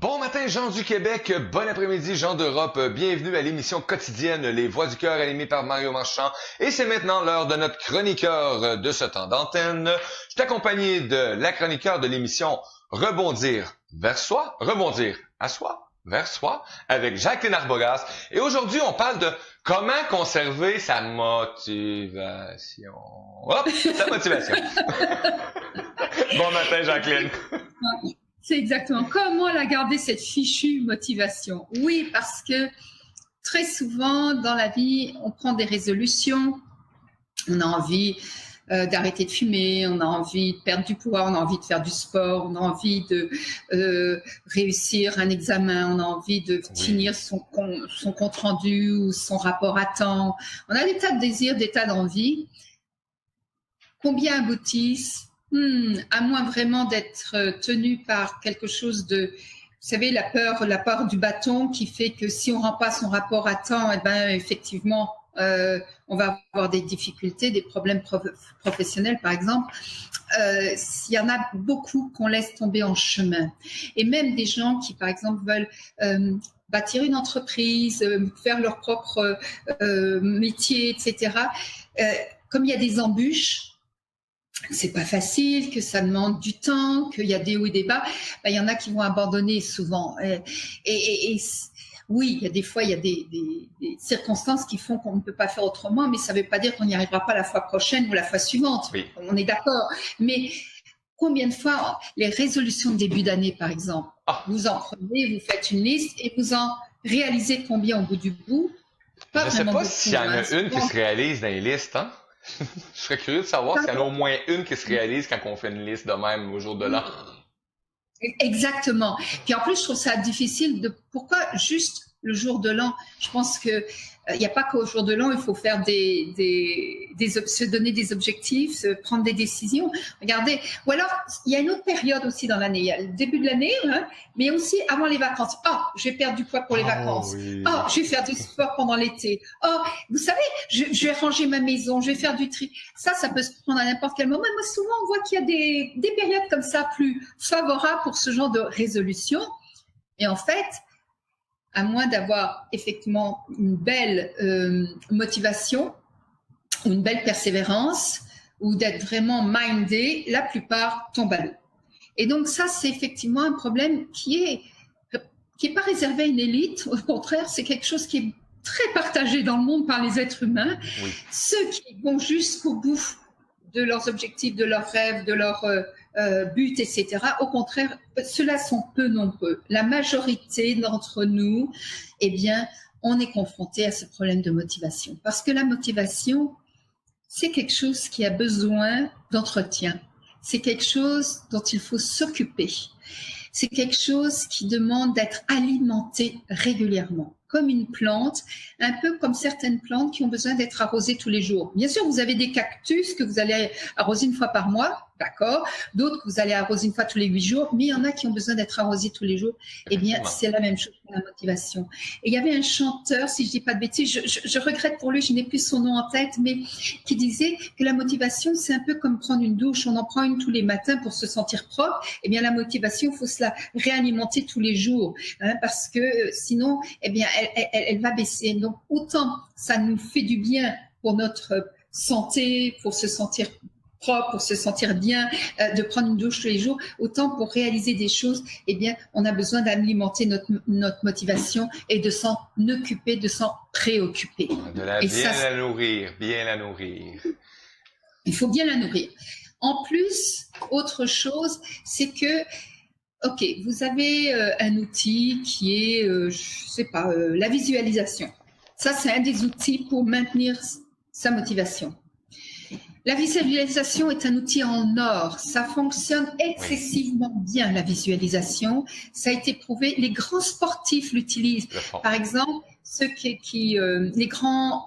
Bon matin, Jean du Québec. Bon après-midi, Jean d'Europe. Bienvenue à l'émission quotidienne Les Voix du Cœur animée par Mario Marchand. Et c'est maintenant l'heure de notre chroniqueur de ce temps d'antenne. Je suis accompagné de la chroniqueur de l'émission Rebondir vers soi, rebondir à soi, vers soi, avec Jacqueline Arbogast. Et aujourd'hui, on parle de comment conserver sa motivation. Hop, sa motivation. Bon matin, Jacqueline. C'est exactement comment la garder, cette fichue motivation. Oui, parce que très souvent dans la vie, on prend des résolutions, on a envie d'arrêter de fumer, on a envie de perdre du poids, on a envie de faire du sport, on a envie de réussir un examen, on a envie de finir son compte rendu ou son rapport à temps. On a des tas de désirs, des tas d'envies. Combien aboutissent à moins vraiment d'être tenu par quelque chose de, vous savez, la peur du bâton qui fait que si on rend pas son rapport à temps, eh ben effectivement, on va avoir des difficultés, des problèmes professionnels par exemple. Il y en a beaucoup qu'on laisse tomber en chemin. Et même des gens qui par exemple veulent bâtir une entreprise, faire leur propre métier, etc. Comme il y a des embûches, c'est pas facile, que ça demande du temps, qu'il y a des hauts et des bas, ben, il y en a qui vont abandonner souvent. Oui, il y a des fois, il y a des circonstances qui font qu'on ne peut pas faire autrement, mais ça ne veut pas dire qu'on n'y arrivera pas la fois prochaine ou la fois suivante. Oui. On est d'accord. Mais combien de fois, les résolutions de début d'année, par exemple, vous en prenez, vous faites une liste et vous en réalisez combien au bout du bout? Je ne sais pas s'il y en a une qui se réalise dans les listes, hein? Je serais curieux de savoir s'il y en a au moins une qui se réalise quand on fait une liste de même au jour de l'an. Exactement. Puis en plus, je trouve ça difficile de pourquoi juste le jour de l'an. Je pense que il n'y a pas qu'au jour de l'an, il faut faire se donner des objectifs, prendre des décisions. Regardez. Ou alors, il y a une autre période aussi dans l'année. Il y a le début de l'année, hein, mais aussi avant les vacances. Je vais perdre du poids pour les vacances. Oui. Je vais faire du sport pendant l'été. Vous savez, je vais ranger ma maison, je vais faire du tri. Ça peut se prendre à n'importe quel moment. Moi, souvent, on voit qu'il y a des périodes comme ça plus favorables pour ce genre de résolution. Et en fait, à moins d'avoir effectivement une belle motivation, une belle persévérance, ou d'être vraiment mindé, la plupart tombent à l'eau. Et donc ça, c'est effectivement un problème qui est pas réservé à une élite. Au contraire, c'est quelque chose qui est très partagé dans le monde par les êtres humains. Oui. Ceux qui vont jusqu'au bout de leurs objectifs, de leurs rêves, de leurs buts, etc. Au contraire, ceux-là sont peu nombreux. La majorité d'entre nous, eh bien, on est confronté à ce problème de motivation. Parce que la motivation, c'est quelque chose qui a besoin d'entretien. C'est quelque chose dont il faut s'occuper. C'est quelque chose qui demande d'être alimenté régulièrement, comme une plante, un peu comme certaines plantes qui ont besoin d'être arrosées tous les jours. Bien sûr, vous avez des cactus que vous allez arroser une fois par mois, d'accord. D'autres que vous allez arroser une fois tous les 8 jours, mais il y en a qui ont besoin d'être arrosés tous les jours. Eh bien, c'est la même chose pour la motivation. Et il y avait un chanteur, si je dis pas de bêtises, je regrette pour lui, je n'ai plus son nom en tête, mais qui disait que la motivation, c'est un peu comme prendre une douche. On en prend une tous les matins pour se sentir propre. Eh bien, la motivation, il faut se la réalimenter tous les jours, hein, parce que sinon, eh bien, elle va baisser. Donc, autant ça nous fait du bien pour notre santé, pour se sentir propre, pour se sentir bien, de prendre une douche tous les jours, autant pour réaliser des choses, eh bien, on a besoin d'alimenter notre motivation et de s'en occuper, de s'en préoccuper. La nourrir, bien la nourrir. Il faut bien la nourrir. En plus, autre chose, c'est que OK, vous avez un outil qui est, la visualisation. Ça, c'est un des outils pour maintenir sa motivation. La visualisation est un outil en or. Ça fonctionne excessivement bien, la visualisation. Ça a été prouvé. Les grands sportifs l'utilisent. Par exemple, les grands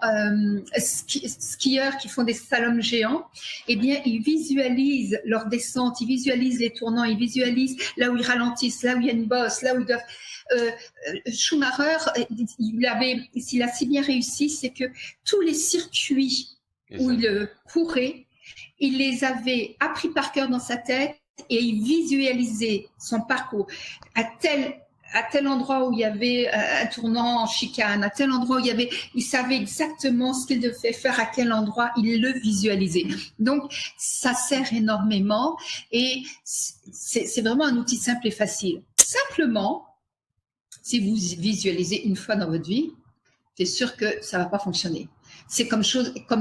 skieurs qui font des slaloms géants, eh bien, ils visualisent leur descente, ils visualisent les tournants, ils visualisent là où ils ralentissent, là où il y a une bosse, là où ils doivent... Schumacher, s'il a si bien réussi, c'est que tous les circuits où il courait, il les avait appris par cœur dans sa tête et il visualisait son parcours à à tel endroit où il y avait un tournant en chicane, à tel endroit où il savait exactement ce qu'il devait faire à quel endroit, il le visualisait. Donc, ça sert énormément et c'est vraiment un outil simple et facile. Simplement, si vous visualisez une fois dans votre vie, c'est sûr que ça va pas fonctionner. C'est comme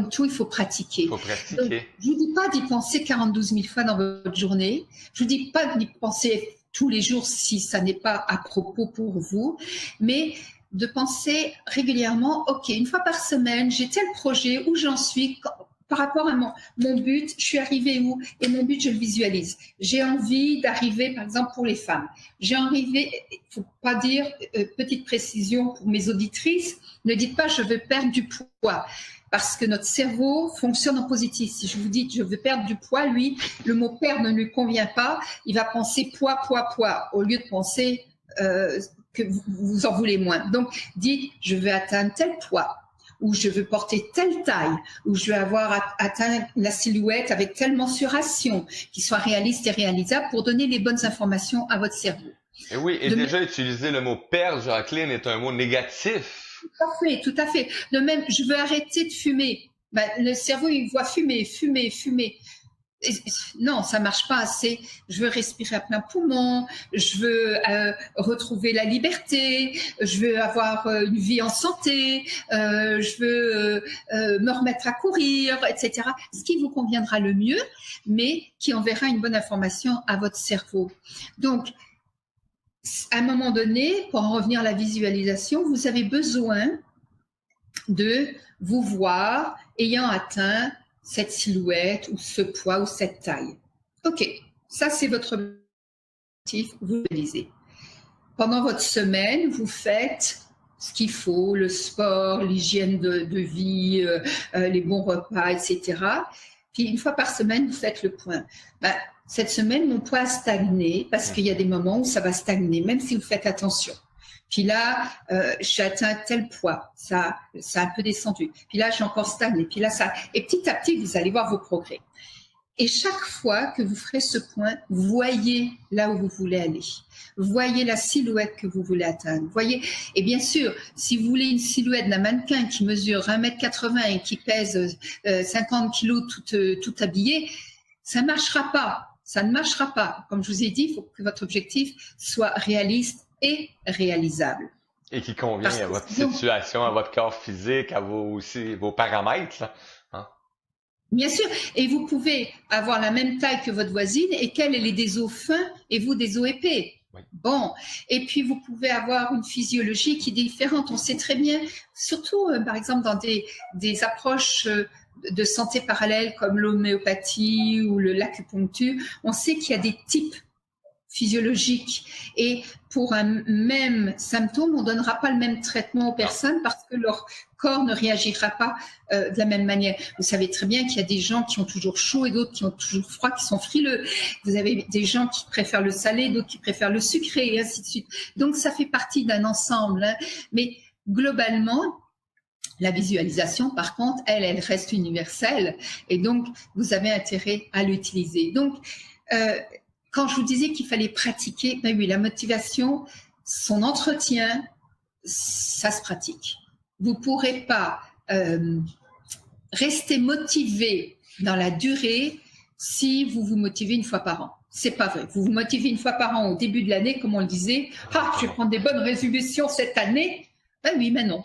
tout, il faut pratiquer. Faut pratiquer. Donc, je vous dis pas d'y penser 42 000 fois dans votre journée. Je vous dis pas d'y penser tous les jours si ça n'est pas à propos pour vous, mais de penser régulièrement, OK, une fois par semaine, j'ai tel projet, où j'en suis, par rapport à mon but, je suis arrivée où? Et mon but, je le visualise. J'ai envie d'arriver, par exemple, pour les femmes. J'ai envie, il ne faut pas dire, petite précision pour mes auditrices, ne dites pas je veux perdre du poids. Parce que notre cerveau fonctionne en positif. Si je vous dis je veux perdre du poids, lui, le mot perdre ne lui convient pas. Il va penser poids, poids, poids, au lieu de penser que vous en voulez moins. Donc, dites je veux atteindre tel poids, ou je veux porter telle taille, ou je veux avoir atteint la silhouette avec telle mensuration qui soit réaliste et réalisable pour donner les bonnes informations à votre cerveau. Et oui, et déjà utiliser le mot perdre, Jacqueline, est un mot négatif. Tout à fait, tout à fait. De même, je veux arrêter de fumer. Ben, le cerveau, il voit fumer, fumer, fumer. Et non, ça marche pas assez. Je veux respirer à plein poumon, je veux retrouver la liberté, je veux avoir une vie en santé, je veux me remettre à courir, etc. Ce qui vous conviendra le mieux, mais qui enverra une bonne information à votre cerveau. Donc, à un moment donné, pour en revenir à la visualisation, vous avez besoin de vous voir ayant atteint cette silhouette ou ce poids ou cette taille. OK, ça c'est votre objectif, vous visualisez. Pendant votre semaine, vous faites ce qu'il faut, le sport, l'hygiène de vie, les bons repas, etc. Puis une fois par semaine, vous faites le point. Ben, cette semaine, mon poids a stagné parce qu'il y a des moments où ça va stagner, même si vous faites attention. Puis là, j'ai atteint tel poids, ça a un peu descendu. Puis là, j'ai encore stagné. Puis là, ça. Et petit à petit, vous allez voir vos progrès. Et chaque fois que vous ferez ce point, voyez là où vous voulez aller. Voyez la silhouette que vous voulez atteindre. Voyez. Et bien sûr, si vous voulez une silhouette d'un mannequin qui mesure 1,80 m et qui pèse 50 kg tout habillé, ça ne marchera pas. Ça ne marchera pas. Comme je vous ai dit, il faut que votre objectif soit réaliste et réalisable. Et qui convient à votre situation, à votre corps physique, à vos paramètres, là. Hein? Bien sûr. Et vous pouvez avoir la même taille que votre voisine et qu'elle ait des os fins et vous des os épais. Oui. Bon. Et puis, vous pouvez avoir une physiologie qui est différente. On sait très bien, surtout, par exemple, dans des approches de santé parallèles comme l'homéopathie ou l'acupuncture, on sait qu'il y a des types physiologiques. Et pour un même symptôme, on ne donnera pas le même traitement aux personnes parce que leur corps ne réagira pas de la même manière. Vous savez très bien qu'il y a des gens qui ont toujours chaud et d'autres qui ont toujours froid, qui sont frileux. Vous avez des gens qui préfèrent le salé, d'autres qui préfèrent le sucré, et ainsi de suite. Donc, ça fait partie d'un ensemble. Hein. Mais globalement, la visualisation, par contre, elle reste universelle. Et donc, vous avez intérêt à l'utiliser. Donc, quand je vous disais qu'il fallait pratiquer, ben oui, la motivation, son entretien, ça se pratique. Vous ne pourrez pas rester motivé dans la durée si vous vous motivez une fois par an. C'est pas vrai. Vous vous motivez une fois par an au début de l'année, comme on le disait. Ah, je vais prendre des bonnes résolutions cette année. Ben oui, mais non.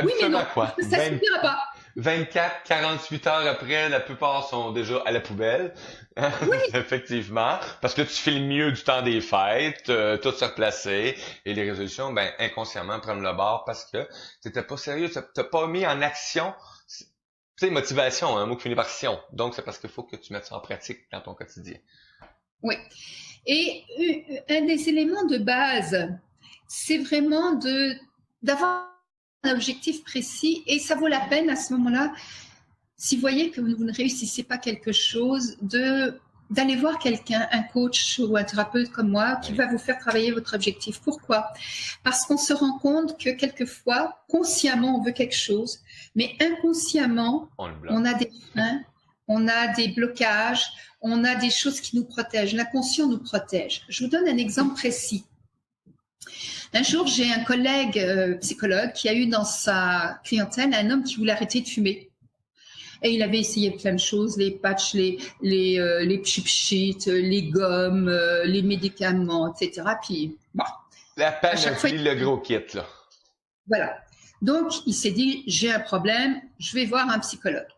Oui, mais non. Quoi? Ça ne suffira pas. 24, 48 heures après, la plupart sont déjà à la poubelle. Oui. Effectivement. Parce que tu fais le mieux du temps des fêtes, tout se replacer. Et les résolutions, ben, inconsciemment, prennent le bord parce que t'étais pas sérieux, t'as pas mis en action. Tu sais, motivation, un mot qui finit par sion. Donc, c'est parce qu'il faut que tu mettes ça en pratique dans ton quotidien. Oui. Et un des éléments de base, c'est vraiment d'avoir un objectif précis et ça vaut la peine à ce moment-là, si vous voyez que vous ne réussissez pas quelque chose, d'aller voir quelqu'un, un coach ou un thérapeute comme moi qui va vous faire travailler votre objectif. Pourquoi? Parce qu'on se rend compte que quelquefois, consciemment, on veut quelque chose, mais inconsciemment, on a des freins, on a des blocages, on a des choses qui nous protègent. L'inconscient nous protège. Je vous donne un exemple précis. Un jour, j'ai un collègue psychologue qui a eu dans sa clientèle un homme qui voulait arrêter de fumer. Et il avait essayé plein de choses, les patchs, les cheap sheets, les gommes, les médicaments, etc. Puis, bon. La panoplie, le gros kit, là. Voilà. Donc, il s'est dit, j'ai un problème, je vais voir un psychologue.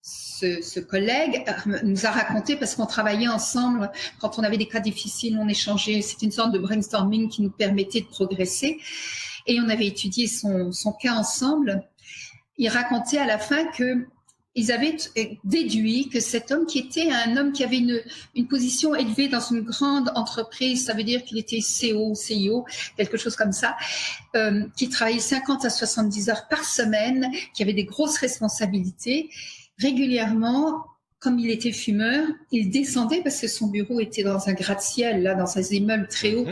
Ce collègue nous a raconté, parce qu'on travaillait ensemble, quand on avait des cas difficiles, on échangeait, c'était une sorte de brainstorming qui nous permettait de progresser. Et on avait étudié son cas ensemble. Il racontait à la fin que ils avaient déduit que cet homme, qui était un homme qui avait une position élevée dans une grande entreprise, ça veut dire qu'il était CEO, CIO, quelque chose comme ça, qui travaillait 50 à 70 heures par semaine, qui avait des grosses responsabilités, régulièrement, comme il était fumeur, il descendait parce que son bureau était dans un gratte-ciel, là, dans ces immeubles très hauts,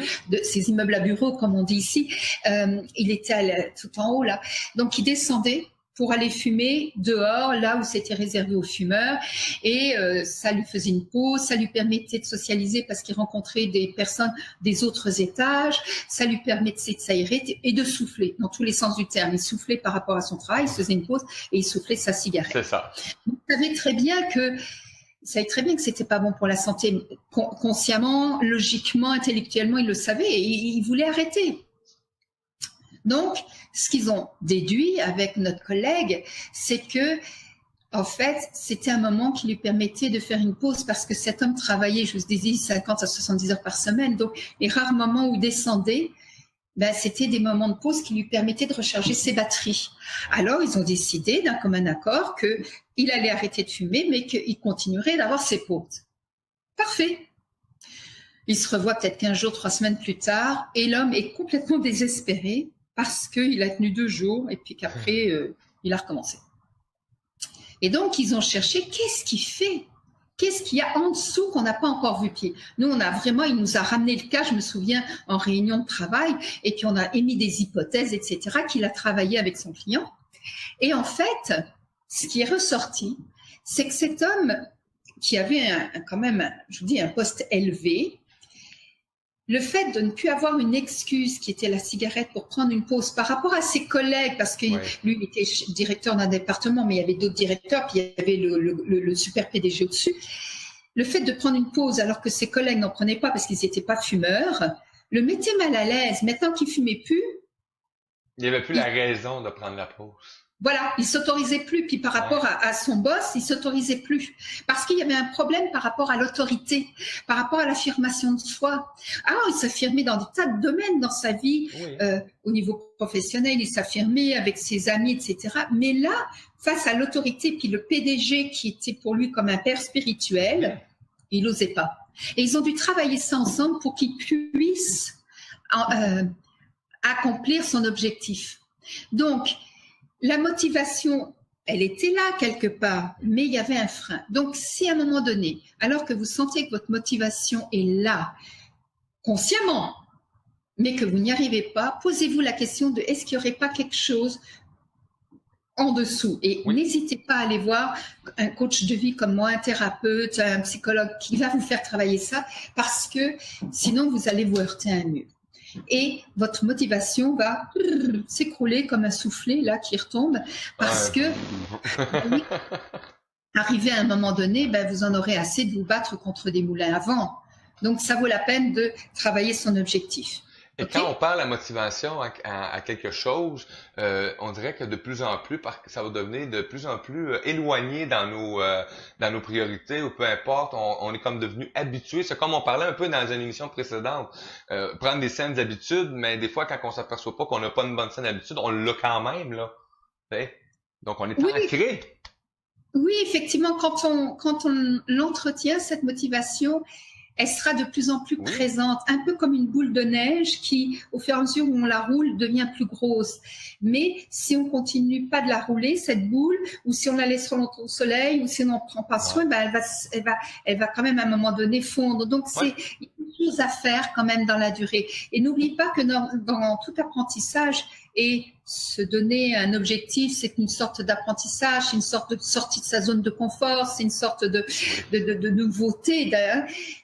ces immeubles à bureaux, comme on dit ici. Il était tout en haut, là. Donc, il descendait pour aller fumer dehors, là où c'était réservé aux fumeurs. Et ça lui faisait une pause, ça lui permettait de socialiser parce qu'il rencontrait des personnes des autres étages, ça lui permettait de s'aérer et de souffler, dans tous les sens du terme. Il soufflait par rapport à son travail, il faisait une pause et il soufflait sa cigarette. C'est ça. Il savait très bien que c'était pas bon pour la santé. Consciemment, logiquement, intellectuellement, il le savait et il voulait arrêter. Donc, ce qu'ils ont déduit avec notre collègue, c'est que, en fait, c'était un moment qui lui permettait de faire une pause parce que cet homme travaillait, je vous disais, 50 à 70 heures par semaine. Donc, les rares moments où il descendait, ben, c'était des moments de pause qui lui permettaient de recharger ses batteries. Alors, ils ont décidé d'un commun accord qu'il allait arrêter de fumer, mais qu'il continuerait d'avoir ses pauses. Parfait. Il se revoit peut-être 15 jours, 3 semaines plus tard, et l'homme est complètement désespéré parce qu'il a tenu 2 jours et puis qu'après, il a recommencé. Et donc, ils ont cherché qu'est-ce qu'il fait ? Qu'est-ce qu'il y a en dessous qu'on n'a pas encore vu pied ? Nous, il nous a ramené le cas, je me souviens, en réunion de travail, et puis on a émis des hypothèses, etc., qu'il a travaillé avec son client. Et en fait, ce qui est ressorti, c'est que cet homme qui avait quand même, je vous dis, un poste élevé, le fait de ne plus avoir une excuse qui était la cigarette pour prendre une pause par rapport à ses collègues, parce que lui, il était directeur d'un département, mais il y avait d'autres directeurs, puis il y avait le super PDG au-dessus. Le fait de prendre une pause alors que ses collègues n'en prenaient pas parce qu'ils n'étaient pas fumeurs, le mettait mal à l'aise. Maintenant qu'il fumait plus, il n'y avait plus la raison de prendre la pause. Voilà, il s'autorisait plus. Puis par rapport à son boss, il s'autorisait plus. Parce qu'il y avait un problème par rapport à l'autorité, par rapport à l'affirmation de soi. Alors, il s'affirmait dans des tas de domaines dans sa vie, au niveau professionnel, il s'affirmait avec ses amis, etc. Mais là, face à l'autorité, puis le PDG qui était pour lui comme un père spirituel, il n'osait pas. Et ils ont dû travailler ça ensemble pour qu'il puisse accomplir son objectif. Donc, la motivation, elle était là quelque part, mais il y avait un frein. Donc, si à un moment donné, alors que vous sentez que votre motivation est là, consciemment, mais que vous n'y arrivez pas, posez-vous la question de est-ce qu'il n'y aurait pas quelque chose en dessous. Et n'hésitez pas à aller voir un coach de vie comme moi, un thérapeute, un psychologue qui va vous faire travailler ça, parce que sinon, vous allez vous heurter à un mur. Et votre motivation va s'écrouler comme un soufflet là qui retombe parce que arrivé à un moment donné, ben, vous en aurez assez de vous battre contre des moulins à vent. Donc ça vaut la peine de travailler son objectif. Et quand on parle à motivation à quelque chose, on dirait que de plus en plus, ça va devenir de plus en plus éloigné dans nos priorités ou peu importe, on est comme devenu habitué. C'est comme on parlait un peu dans une émission précédente, prendre des saines habitudes, mais des fois quand on s'aperçoit pas qu'on n'a pas une bonne saine habitude, on l'a quand même là. T'sais? Donc on est ancré. Oui, effectivement, quand on l'entretient cette motivation, elle sera de plus en plus présente, un peu comme une boule de neige qui, au fur et à mesure où on la roule, devient plus grosse. Mais si on continue pas de la rouler, cette boule, ou si on la laisse longtemps au soleil, ou si on n'en prend pas soin, ben elle va quand même à un moment donné fondre. Donc choses à faire quand même dans la durée. Et n'oublie pas que dans tout apprentissage, et se donner un objectif, c'est une sorte d'apprentissage, c'est une sorte de sortie de sa zone de confort, c'est une sorte de nouveauté.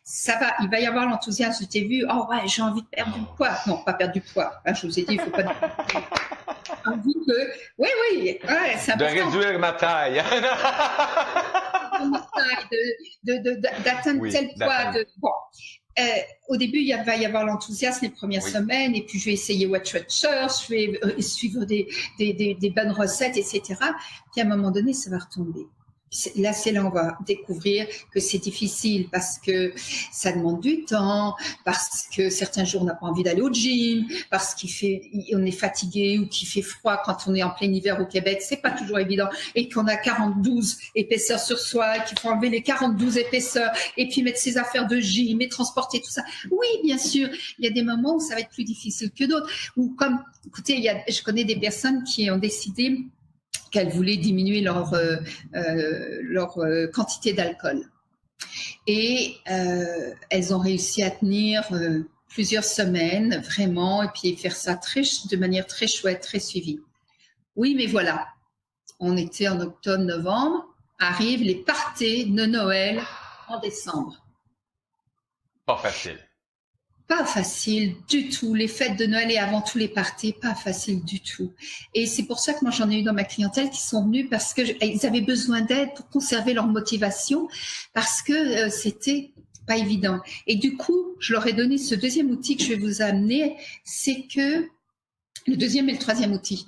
Ça va, il va y avoir l'enthousiasme. Je t'ai vu, oh ouais, j'ai envie de perdre du poids. Non, pas perdre du poids. Hein, je vous ai dit, il faut pas. Envie que, oui, ouais, c'est important. De réduire ma taille. D'atteindre tel poids. Bon. Au début, il va y avoir l'enthousiasme les premières semaines, et puis je vais essayer Watch Watchers, je vais suivre des bonnes recettes, etc. Puis à un moment donné, ça va retomber. Là, c'est là où on va découvrir que c'est difficile parce que ça demande du temps, parce que certains jours on n'a pas envie d'aller au gym, parce on est fatigué ou qu'il fait froid quand on est en plein hiver au Québec, c'est pas toujours évident, et qu'on a 42 épaisseurs sur soi, qu'il faut enlever les 42 épaisseurs et puis mettre ses affaires de gym et transporter tout ça. Oui, bien sûr, il y a des moments où ça va être plus difficile que d'autres. Ou comme, écoutez, je connais des personnes qui ont décidé qu'elles voulaient diminuer leur quantité d'alcool. Et elles ont réussi à tenir plusieurs semaines, vraiment, et puis faire ça de manière très chouette, très suivie. Oui, mais voilà, on était en octobre, novembre, arrivent les parties de Noël en décembre. Pas facile. Pas facile du tout. Les fêtes de Noël et avant tout les parties, pas facile du tout. Et c'est pour ça que moi j'en ai eu dans ma clientèle qui sont venus parce que ils avaient besoin d'aide pour conserver leur motivation, parce que c'était pas évident. Et du coup, je leur ai donné ce deuxième outil que je vais vous amener, c'est que le deuxième et le troisième outil.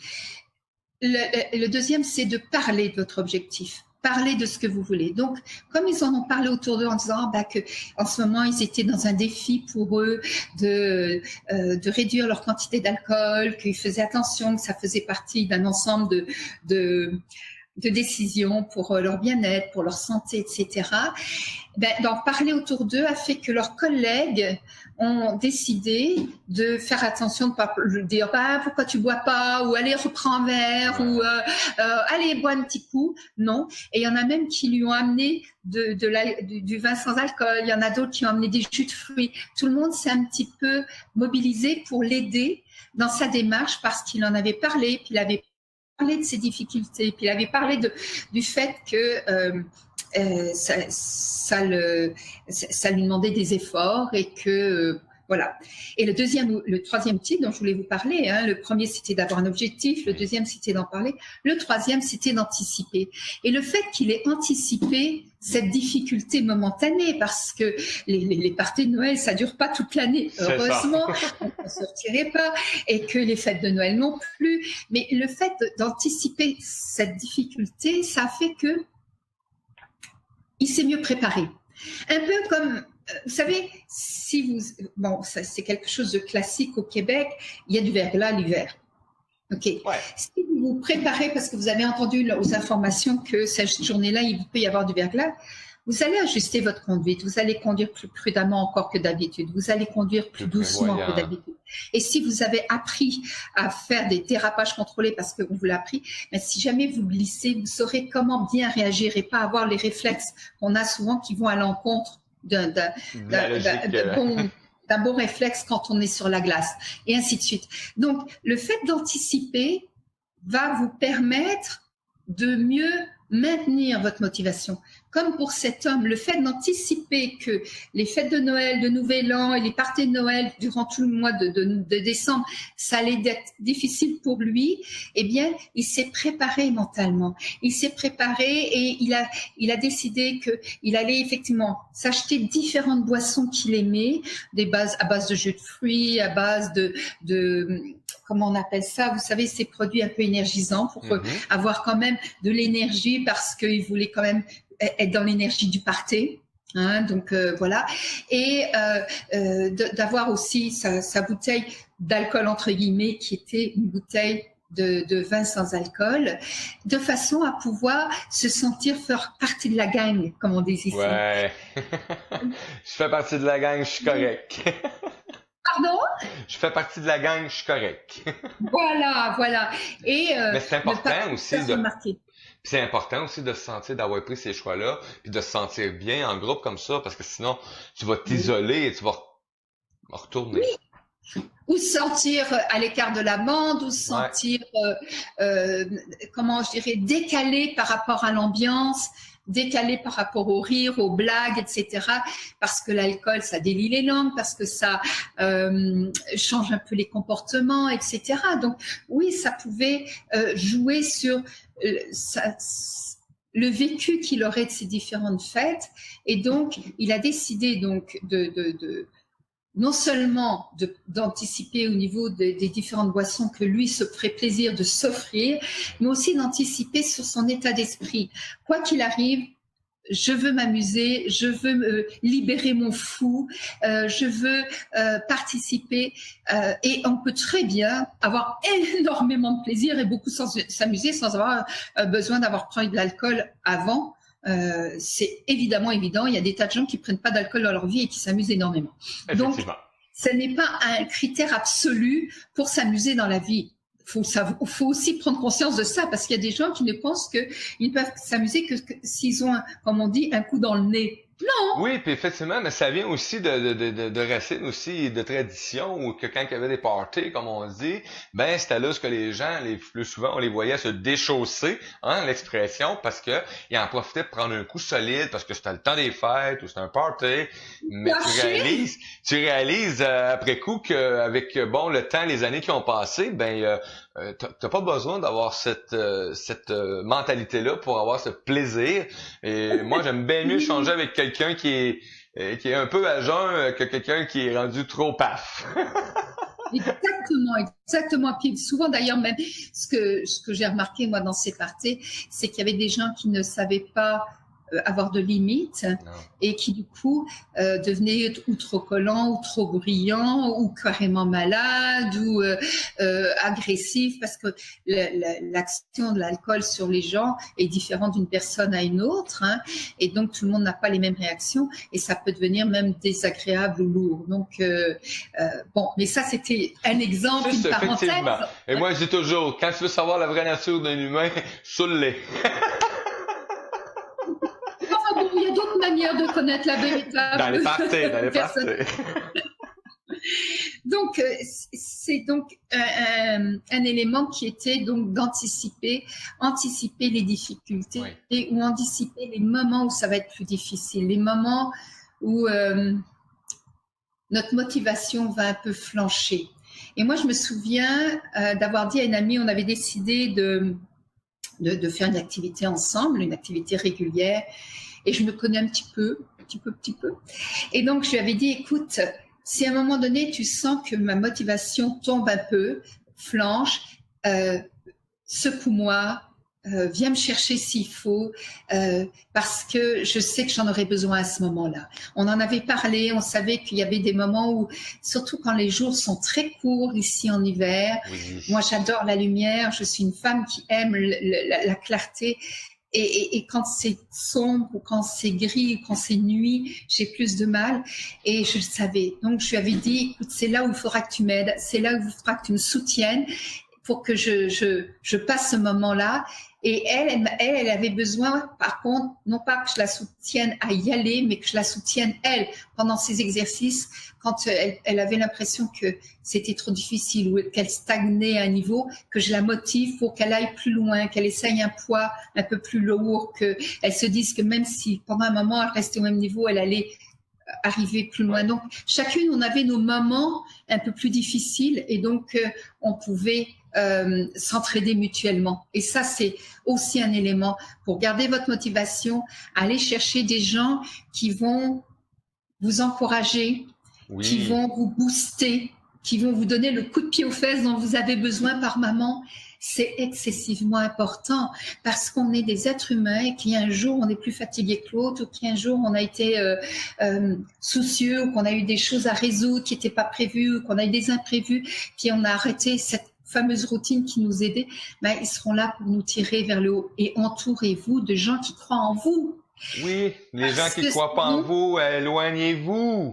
Le deuxième, c'est de parler de votre objectif. Parler de ce que vous voulez. Donc, comme ils en ont parlé autour d'eux en disant que en ce moment ils étaient dans un défi pour eux de réduire leur quantité d'alcool, qu'ils faisaient attention, que ça faisait partie d'un ensemble de décisions pour leur bien-être, pour leur santé, etc. D'en parler autour d'eux a fait que leurs collègues ont décidé de faire attention, de ne pas dire pourquoi tu bois pas, ou allez reprends un verre, ou allez bois un petit coup. Non. Et il y en a même qui lui ont amené du vin sans alcool. Il y en a d'autres qui ont amené des jus de fruits. Tout le monde s'est un petit peu mobilisé pour l'aider dans sa démarche parce qu'il en avait parlé, puis il avait parlé de ses difficultés, puis il avait parlé du fait que ça lui demandait des efforts et que voilà. Et le troisième type dont je voulais vous parler, le premier c'était d'avoir un objectif, le deuxième c'était d'en parler, le troisième c'était d'anticiper. Et le fait qu'il ait anticipé cette difficulté momentanée, parce que les parties de Noël ça dure pas toute l'année, heureusement, on ne sortirait pas, et que les fêtes de Noël non plus. Mais le fait d'anticiper cette difficulté, ça fait que il s'est mieux préparé. Un peu comme, vous savez, ça, c'est quelque chose de classique au Québec, il y a du verglas l'hiver. OK. Ouais. Si vous vous préparez parce que vous avez entendu aux informations que cette journée-là, il peut y avoir du verglas, vous allez ajuster votre conduite, vous allez conduire plus prudemment encore que d'habitude, vous allez conduire plus doucement que d'habitude. Et si vous avez appris à faire des dérapages contrôlés parce qu'on vous l'a appris, mais si jamais vous glissez, vous saurez comment bien réagir et pas avoir les réflexes qu'on a souvent qui vont à l'encontre d'un bon réflexe quand on est sur la glace, et ainsi de suite. Donc, le fait d'anticiper va vous permettre de mieux maintenir votre motivation. Comme pour cet homme, le fait d'anticiper que les fêtes de Noël, de Nouvel An et les parties de Noël durant tout le mois de décembre, ça allait être difficile pour lui, eh bien, il s'est préparé mentalement. Il s'est préparé et il a décidé qu'il allait effectivement s'acheter différentes boissons qu'il aimait, à base de jus de fruits, à base de comment on appelle ça, vous savez, ces produits un peu énergisants pour avoir quand même de l'énergie, parce qu'il voulait quand même être dans l'énergie du party. Donc voilà, et d'avoir aussi sa bouteille d'alcool entre guillemets, qui était une bouteille de vin sans alcool, de façon à pouvoir se sentir faire partie de la gang, comme on dit ici. Ouais, je fais partie de la gang, je suis correct. Pardon? Je fais partie de la gang, je suis correct. Voilà. Et mais c'est important aussi c'est important aussi de se sentir, d'avoir pris ces choix-là, puis de se sentir bien en groupe comme ça, parce que sinon, tu vas t'isoler et tu vas Retourner. Ou se sentir à l'écart de la bande, ou se sentir, comment je dirais, décalé par rapport à l'ambiance, décalé par rapport au rire, aux blagues, etc. Parce que l'alcool, ça délie les langues, parce que ça change un peu les comportements, etc. Donc oui, ça pouvait jouer sur le vécu qu'il aurait de ces différentes fêtes. Et donc, il a décidé donc non seulement d'anticiper au niveau des différentes boissons que lui se ferait plaisir de s'offrir, mais aussi d'anticiper sur son état d'esprit. Quoi qu'il arrive, je veux m'amuser, je veux me libérer mon fou, je veux participer et on peut très bien avoir énormément de plaisir et beaucoup s'amuser sans avoir besoin d'avoir pris de l'alcool avant. C'est évidemment évident. Il y a des tas de gens qui prennent pas d'alcool dans leur vie et qui s'amusent énormément. Donc, ce n'est pas un critère absolu pour s'amuser dans la vie. Faut aussi prendre conscience de ça parce qu'il y a des gens qui ne pensent qu'ils peuvent s'amuser que s'ils ont, comme on dit, un coup dans le nez. Non. Oui, puis effectivement, mais ça vient aussi de racines aussi, de traditions, où que quand il y avait des parties, comme on dit, ben c'était là ce que les gens, les plus souvent, on les voyait se déchausser, hein, l'expression, parce que ils en profitaient pour prendre un coup solide, parce que c'était le temps des fêtes, ou c'était un party, mais tu réalises après coup qu'avec, bon, le temps, les années qui ont passé, ben t'as pas besoin d'avoir cette mentalité-là pour avoir ce plaisir. Et moi, j'aime bien mieux changer avec quelqu'un qui est un peu à jeun que quelqu'un qui est rendu trop paf. Exactement. Puis souvent d'ailleurs même ce que j'ai remarqué moi dans ces parties, c'est qu'il y avait des gens qui ne savaient pas avoir de limites et qui du coup devenaient ou trop collants ou trop bruyants ou carrément malades ou agressifs parce que l'action de l'alcool sur les gens est différente d'une personne à une autre hein, et donc tout le monde n'a pas les mêmes réactions et ça peut devenir même désagréable ou lourd. Donc bon, mais ça c'était un exemple, une parenthèse. Et moi je dis toujours, quand tu veux savoir la vraie nature d'un humain, saoule-les. Il y a d'autres manières de connaître la véritable dans les parties. Donc, c'est donc un élément qui était donc anticiper les difficultés et ou anticiper les moments où ça va être plus difficile, les moments où notre motivation va un peu flancher. Et moi, je me souviens d'avoir dit à une amie, on avait décidé de faire une activité ensemble, une activité régulière. Et je me connais un petit peu. Et donc, je lui avais dit, écoute, si à un moment donné, tu sens que ma motivation tombe un peu, flanche, secoue-moi, viens me chercher s'il faut, parce que je sais que j'en aurais besoin à ce moment-là. On en avait parlé, on savait qu'il y avait des moments où, surtout quand les jours sont très courts ici en hiver, moi j'adore la lumière, je suis une femme qui aime la clarté, et quand c'est sombre ou quand c'est gris ou quand c'est nuit, j'ai plus de mal. Et je le savais. Donc, je lui avais dit, écoute, c'est là où il faudra que tu m'aides. C'est là où il faudra que tu me soutiennes pour que je passe ce moment-là. Et elle avait besoin, par contre, non pas que je la soutienne à y aller, mais que je la soutienne, elle, pendant ces exercices, quand elle avait l'impression que c'était trop difficile ou qu'elle stagnait à un niveau, que je la motive pour qu'elle aille plus loin, qu'elle essaye un poids un peu plus lourd, qu'elle se dise que même si pendant un moment elle restait au même niveau, elle allait arriver plus loin. Donc, chacune, on avait nos moments un peu plus difficiles et donc on pouvait s'entraider mutuellement. Et ça, c'est aussi un élément pour garder votre motivation. Aller chercher des gens qui vont vous encourager, qui vont vous booster, qui vont vous donner le coup de pied aux fesses dont vous avez besoin par moment. C'est excessivement important parce qu'on est des êtres humains et qu'il y a un jour on est plus fatigué que l'autre ou qu'il y a un jour on a été soucieux ou qu'on a eu des choses à résoudre qui n'étaient pas prévues ou qu'on a eu des imprévus puis on a arrêté cette fameuse routine qui nous aidait. Ben, ils seront là pour nous tirer vers le haut et entourez-vous de gens qui croient en vous. Oui, les gens qui ne croient pas en vous, éloignez-vous.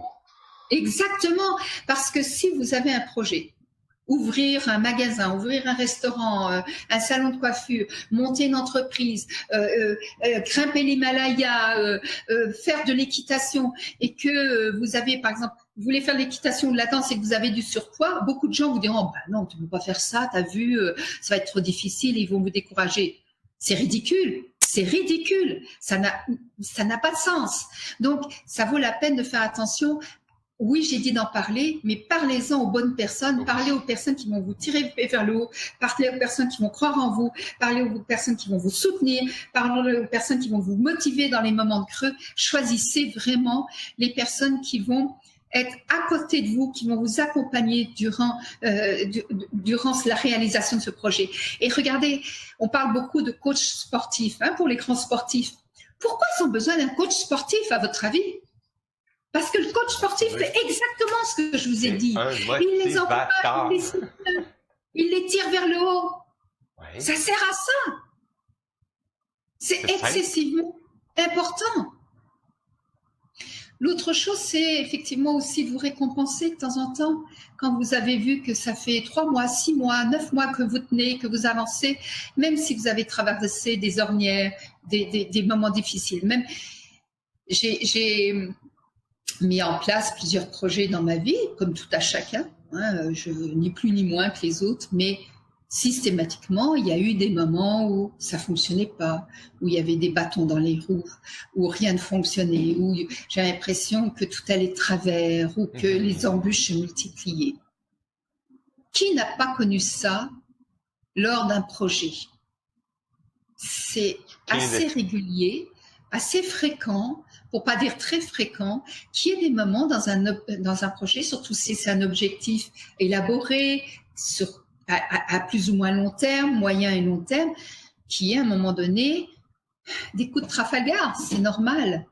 Exactement, parce que si vous avez un projet, ouvrir un magasin, ouvrir un restaurant, un salon de coiffure, monter une entreprise, grimper l'Himalaya, faire de l'équitation et que vous avez par exemple vous voulez faire de l'équitation ou de la danse et que vous avez du surpoids, beaucoup de gens vous diront, bah non, tu ne peux pas faire ça, t'as vu, ça va être trop difficile, ils vont vous décourager. C'est ridicule. C'est ridicule. Ça n'a pas de sens. Donc, ça vaut la peine de faire attention. Oui, j'ai dit d'en parler, mais parlez-en aux bonnes personnes, parlez aux personnes qui vont vous tirer vers le haut, parlez aux personnes qui vont croire en vous, parlez aux personnes qui vont vous soutenir, parlez aux personnes qui vont vous motiver dans les moments de creux. Choisissez vraiment les personnes qui vont être à côté de vous, qui vont vous accompagner durant la réalisation de ce projet. Et regardez, on parle beaucoup de coach sportifs, pour les grands sportifs. Pourquoi ils ont besoin d'un coach sportif, à votre avis? Parce que le coach sportif fait exactement ce que je vous ai dit. Il les encourage, il les tire vers le haut. Oui. Ça sert à ça. C'est excessivement important. L'autre chose, c'est effectivement aussi de vous récompenser de temps en temps quand vous avez vu que ça fait 3 mois, 6 mois, 9 mois que vous tenez, que vous avancez, même si vous avez traversé des ornières, des moments difficiles. Même, j'ai mis en place plusieurs projets dans ma vie, comme tout à chacun, je ni plus ni moins que les autres, mais systématiquement, il y a eu des moments où ça fonctionnait pas, où il y avait des bâtons dans les roues, où rien ne fonctionnait, où j'ai l'impression que tout allait de travers, ou que les embûches se multipliaient. Qui n'a pas connu ça lors d'un projet? C'est assez régulier, assez fréquent, pour pas dire très fréquent, qu'il y ait des moments dans un projet, surtout si c'est un objectif élaboré, à plus ou moins long terme, moyen et long terme, qui est à un moment donné des coups de Trafalgar, c'est normal.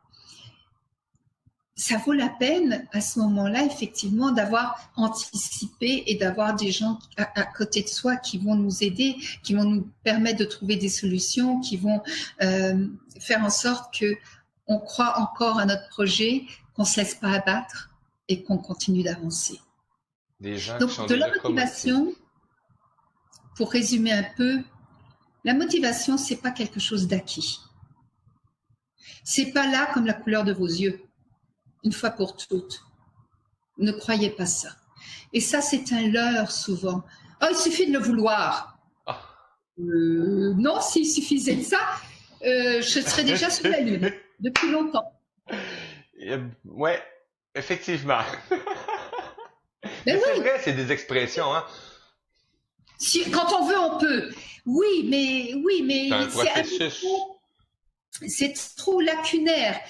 Ça vaut la peine à ce moment-là, effectivement, d'avoir anticipé et d'avoir des gens à côté de soi qui vont nous aider, qui vont nous permettre de trouver des solutions, qui vont faire en sorte qu'on croit encore à notre projet, qu'on ne se laisse pas abattre et qu'on continue d'avancer. Donc, de la motivation, pour résumer un peu, la motivation, c'est pas quelque chose d'acquis. C'est pas là comme la couleur de vos yeux, une fois pour toutes. Ne croyez pas ça. Et ça, c'est un leurre souvent. Oh, il suffit de le vouloir. Non, s'il suffisait de ça, je serais déjà sur la Lune depuis longtemps. Ouais, effectivement. Mais c'est vrai, c'est des expressions, Quand on veut, on peut. Oui, mais c'est trop lacunaire.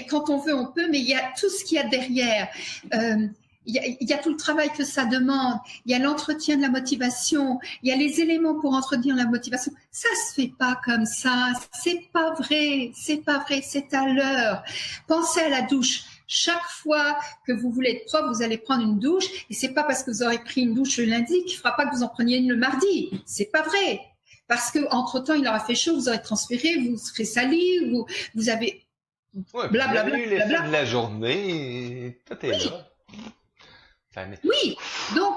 Quand on veut, on peut, mais il y a tout ce qu'il y a derrière. Il y a tout le travail que ça demande. Il y a l'entretien de la motivation. Il y a les éléments pour entretenir la motivation. Ça se fait pas comme ça. C'est pas vrai. C'est pas vrai. C'est à l'heure. Pensez à la douche. Chaque fois que vous voulez être propre, vous allez prendre une douche. Et c'est pas parce que vous aurez pris une douche le lundi qu'il fera pas que vous en preniez une le mardi. C'est pas vrai. Parce que entre-temps, il aura fait chaud, vous aurez transpiré, vous serez sali, vous avez blablabla. Vous avez eu l'effet de la journée, tout est là. Oui, donc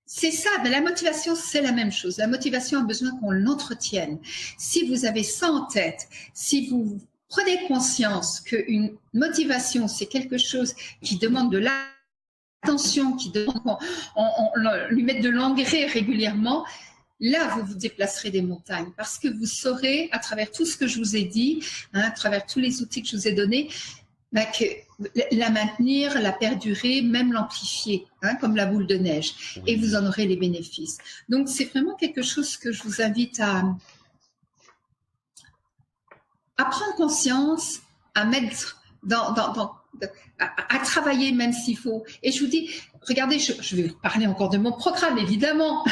c'est ça. Mais la motivation, c'est la même chose. La motivation a besoin qu'on l'entretienne. Si vous avez ça en tête, si vous prenez conscience qu'une motivation, c'est quelque chose qui demande de l'attention, qui demande qu'on lui mette de l'engrais régulièrement, là, vous vous déplacerez des montagnes parce que vous saurez, à travers tout ce que je vous ai dit, à travers tous les outils que je vous ai donnés, que la maintenir, la perdurer, même l'amplifier, comme la boule de neige. Et vous en aurez les bénéfices. Donc, c'est vraiment quelque chose que je vous invite à prendre conscience, à mettre à travailler même s'il faut. Et je vous dis, regardez, je vais vous parler encore de mon programme, évidemment.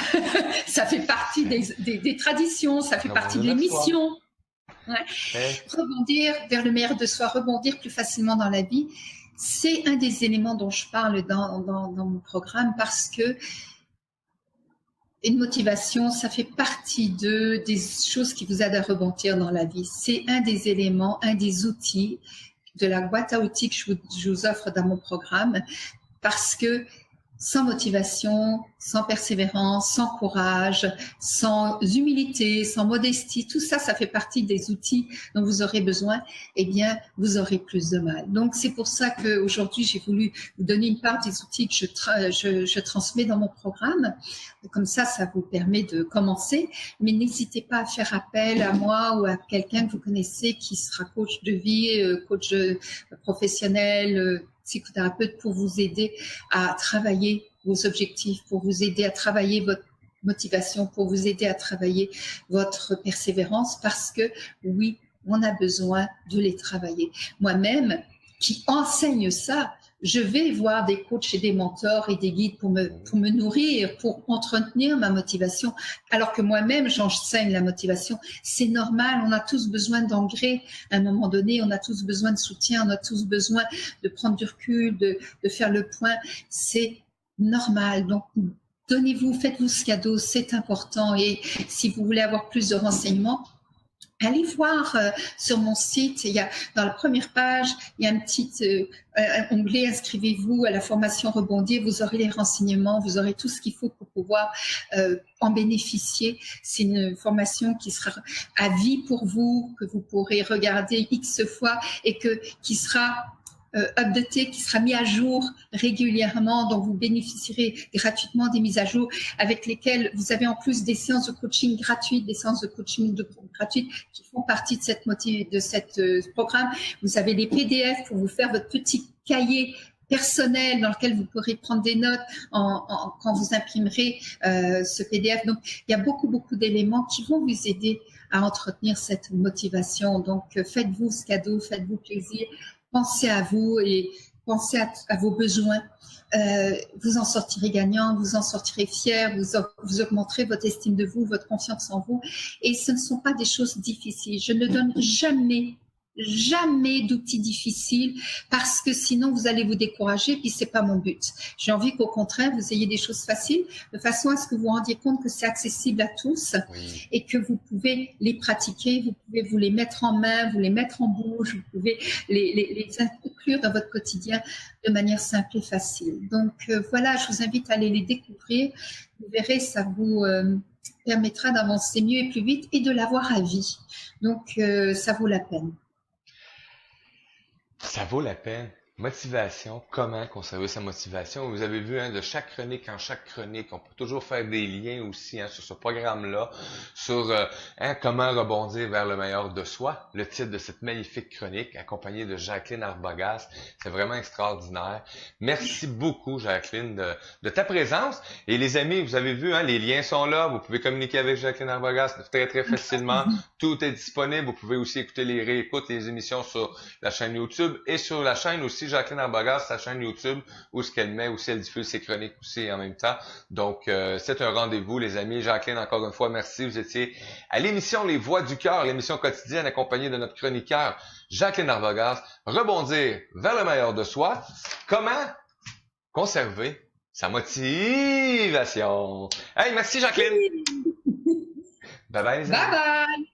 Ça fait partie des traditions, ça fait partie de l'émission. Rebondir vers le meilleur de soi, rebondir plus facilement dans la vie, c'est un des éléments dont je parle dans mon programme parce que une motivation, ça fait partie des choses qui vous aident à rebondir dans la vie. C'est un des éléments, un des outils de la boîte à outils que je vous offre dans mon programme parce que sans motivation, sans persévérance, sans courage, sans humilité, sans modestie, tout ça, ça fait partie des outils dont vous aurez besoin, eh bien, vous aurez plus de mal. Donc, c'est pour ça qu'aujourd'hui, j'ai voulu vous donner une part des outils que je transmets dans mon programme. Comme ça vous permet de commencer. Mais n'hésitez pas à faire appel à moi ou à quelqu'un que vous connaissez qui sera coach de vie, coach professionnel, psychothérapeute, pour vous aider à travailler vos objectifs, pour vous aider à travailler votre motivation, pour vous aider à travailler votre persévérance, parce que oui, on a besoin de les travailler. Moi-même, qui enseigne ça, je vais voir des coachs et des mentors et des guides pour me nourrir, pour entretenir ma motivation, alors que moi-même, j'enseigne la motivation. C'est normal, on a tous besoin d'engrais à un moment donné, on a tous besoin de soutien, on a tous besoin de prendre du recul, de faire le point. C'est normal. Donc, donnez-vous, faites-vous ce cadeau, c'est important. Et si vous voulez avoir plus de renseignements, allez voir sur mon site, il y a, dans la première page, il y a un petit onglet « Inscrivez-vous à la formation Rebondir ». Vous aurez les renseignements, vous aurez tout ce qu'il faut pour pouvoir en bénéficier. C'est une formation qui sera à vie pour vous, que vous pourrez regarder X fois et qui sera updaté, qui sera mis à jour régulièrement, dont vous bénéficierez gratuitement des mises à jour, avec lesquelles vous avez en plus des séances de coaching gratuites, des séances de coaching gratuites qui font partie de cette programme. Vous avez des PDF pour vous faire votre petit cahier personnel dans lequel vous pourrez prendre des notes quand vous imprimerez ce PDF. Donc, il y a beaucoup d'éléments qui vont vous aider à entretenir cette motivation. Donc, faites-vous ce cadeau, faites-vous plaisir. Pensez à vous et pensez à vos besoins. Vous en sortirez gagnant, vous en sortirez fier, vous augmenterez votre estime de vous, votre confiance en vous. Et ce ne sont pas des choses difficiles. Je ne donne jamais d'outils difficiles, parce que sinon vous allez vous décourager, puis c'est pas mon but. J'ai envie qu'au contraire vous ayez des choses faciles, de façon à ce que vous vous rendiez compte que c'est accessible à tous, oui, et que vous pouvez les pratiquer, vous pouvez vous les mettre en main, vous les mettre en bouche, vous pouvez les inclure dans votre quotidien de manière simple et facile. Donc voilà, je vous invite à aller les découvrir. Vous verrez, ça vous permettra d'avancer mieux et plus vite et de l'avoir à vie. Donc ça vaut la peine. Ça vaut la peine. Motivation, comment conserver sa motivation? Vous avez vu, de chaque chronique en chaque chronique, on peut toujours faire des liens aussi sur ce programme-là, sur comment rebondir vers le meilleur de soi, le titre de cette magnifique chronique, accompagnée de Jacqueline Arbogast. C'est vraiment extraordinaire. Merci beaucoup, Jacqueline, de ta présence. Et les amis, vous avez vu, les liens sont là. Vous pouvez communiquer avec Jacqueline Arbogast très facilement. Tout est disponible. Vous pouvez aussi écouter les réécoutes, les émissions sur la chaîne YouTube et sur la chaîne aussi Jacqueline Arbogast, sa chaîne YouTube, où ce qu'elle met aussi, elle diffuse ses chroniques aussi en même temps. Donc, c'est un rendez-vous, les amis. Jacqueline, encore une fois, merci. Vous étiez à l'émission Les Voix du Cœur, l'émission quotidienne accompagnée de notre chroniqueur Jacqueline Arbogast. Rebondir vers le meilleur de soi. Comment conserver sa motivation? Hey, merci Jacqueline. Bye bye les amis. Bye bye.